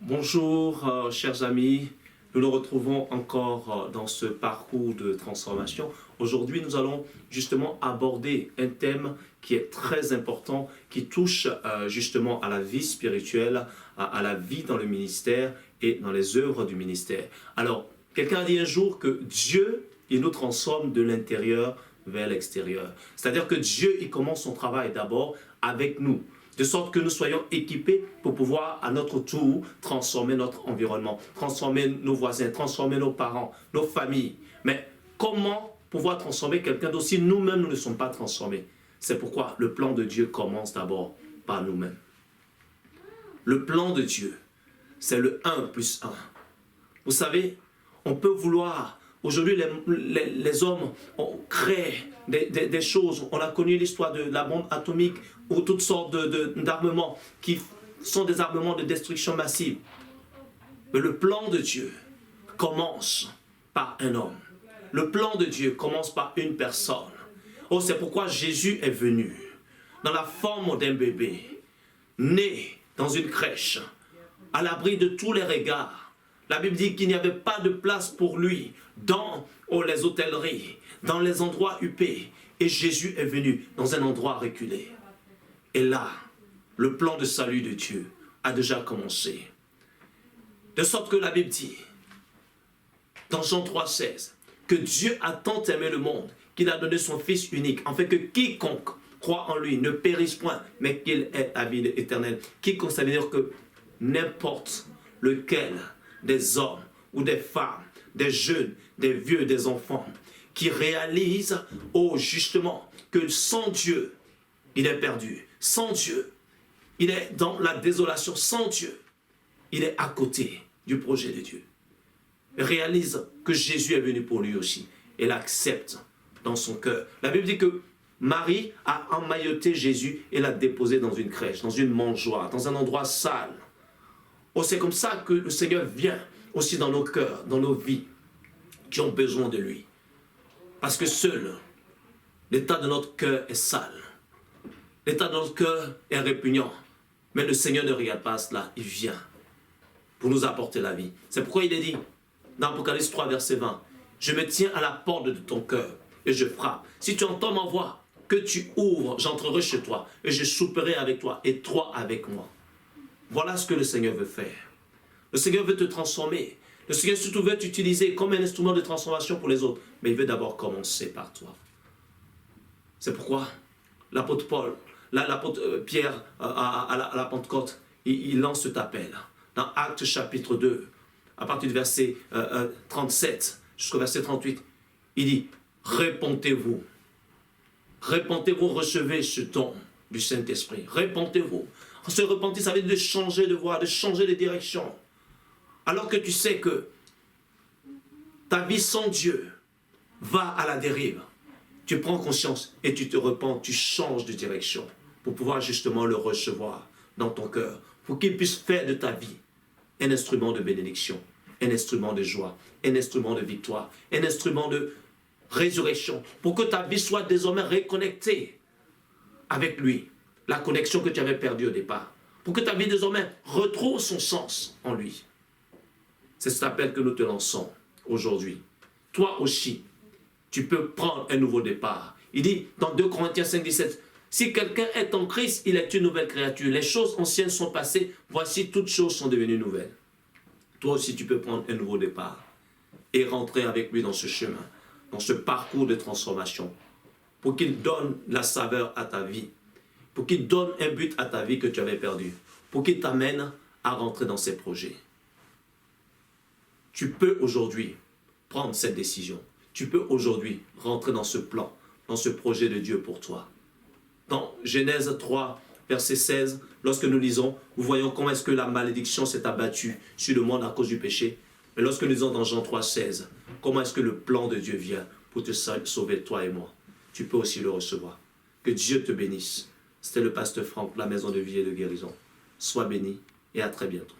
Bonjour, chers amis. Nous nous retrouvons encore dans ce parcours de transformation. Aujourd'hui, nous allons justement aborder un thème qui est très important, qui touche justement à la vie spirituelle, à la vie dans le ministère et dans les œuvres du ministère. Alors, quelqu'un a dit un jour que Dieu, il nous transforme de l'intérieur vers l'extérieur. C'est-à-dire que Dieu, il commence son travail d'abord avec nous, de sorte que nous soyons équipés pour pouvoir à notre tour transformer notre environnement, transformer nos voisins, transformer nos parents, nos familles. Mais comment pouvoir transformer quelqu'un d'autre si nous-mêmes nous ne sommes pas transformés? C'est pourquoi le plan de Dieu commence d'abord par nous-mêmes. Le plan de Dieu, c'est le 1 plus 1. Vous savez, on peut vouloir... Aujourd'hui, les hommes ont créé des choses. On a connu l'histoire de la bombe atomique ou toutes sortes d'armements qui sont des armements de destruction massive. Mais le plan de Dieu commence par un homme. Le plan de Dieu commence par une personne. Oh, c'est pourquoi Jésus est venu dans la forme d'un bébé, né dans une crèche, à l'abri de tous les regards. La Bible dit qu'il n'y avait pas de place pour lui dans les hôtelleries, dans les endroits huppés. Et Jésus est venu dans un endroit reculé. Et là, le plan de salut de Dieu a déjà commencé. De sorte que la Bible dit, dans Jean 3,16, que Dieu a tant aimé le monde qu'il a donné son Fils unique, afin que quiconque croit en lui ne périsse point, mais qu'il ait la vie éternelle. Quiconque, ça veut dire que n'importe lequel des hommes ou des femmes, des jeunes, des vieux, des enfants, qui réalisent, oh justement, que sans Dieu, il est perdu. Sans Dieu, il est dans la désolation. Sans Dieu, il est à côté du projet de Dieu. Il réalise que Jésus est venu pour lui aussi. Et l'accepte dans son cœur. La Bible dit que Marie a emmailloté Jésus et l'a déposé dans une crèche, dans une mangeoire, dans un endroit sale. Oh, c'est comme ça que le Seigneur vient aussi dans nos cœurs, dans nos vies, qui ont besoin de lui. Parce que seul, l'état de notre cœur est sale. L'état de notre cœur est répugnant. Mais le Seigneur ne regarde pas cela. Il vient pour nous apporter la vie. C'est pourquoi il est dit, dans Apocalypse 3, verset 20, « Je me tiens à la porte de ton cœur et je frappe. Si tu entends ma voix, que tu ouvres, j'entrerai chez toi et je souperai avec toi et toi avec moi. » Voilà ce que le Seigneur veut faire. Le Seigneur veut te transformer. Le Seigneur surtout veut t'utiliser comme un instrument de transformation pour les autres. Mais il veut d'abord commencer par toi. C'est pourquoi l'apôtre Pierre, à la Pentecôte, il lance cet appel. Dans Actes chapitre 2, à partir du verset 37 jusqu'au verset 38, il dit, répentez-vous. Répentez-vous, recevez ce don du Saint-Esprit. Répentez-vous. Se repentir, ça veut dire de changer de voie, de changer de direction. Alors que tu sais que ta vie sans Dieu va à la dérive, tu prends conscience et tu te repens, tu changes de direction pour pouvoir justement le recevoir dans ton cœur, pour qu'il puisse faire de ta vie un instrument de bénédiction, un instrument de joie, un instrument de victoire, un instrument de résurrection, pour que ta vie soit désormais reconnectée avec lui. La connexion que tu avais perdue au départ, pour que ta vie désormais retrouve son sens en lui. C'est cet appel que nous te lançons aujourd'hui. Toi aussi, tu peux prendre un nouveau départ. Il dit dans 2 Corinthiens 5, 17, « Si quelqu'un est en Christ, il est une nouvelle créature. Les choses anciennes sont passées, voici toutes choses sont devenues nouvelles. » Toi aussi, tu peux prendre un nouveau départ et rentrer avec lui dans ce chemin, dans ce parcours de transformation, pour qu'il donne la saveur à ta vie, pour qu'il donne un but à ta vie que tu avais perdu, pour qu'il t'amène à rentrer dans ses projets. Tu peux aujourd'hui prendre cette décision. Tu peux aujourd'hui rentrer dans ce plan, dans ce projet de Dieu pour toi. Dans Genèse 3, verset 16, lorsque nous lisons, nous voyons comment est-ce que la malédiction s'est abattue sur le monde à cause du péché. Mais lorsque nous lisons dans Jean 3, 16, comment est-ce que le plan de Dieu vient pour te sauver, toi et moi. Tu peux aussi le recevoir. Que Dieu te bénisse. C'était le pasteur Franck, la maison de vie et de guérison. Sois béni et à très bientôt.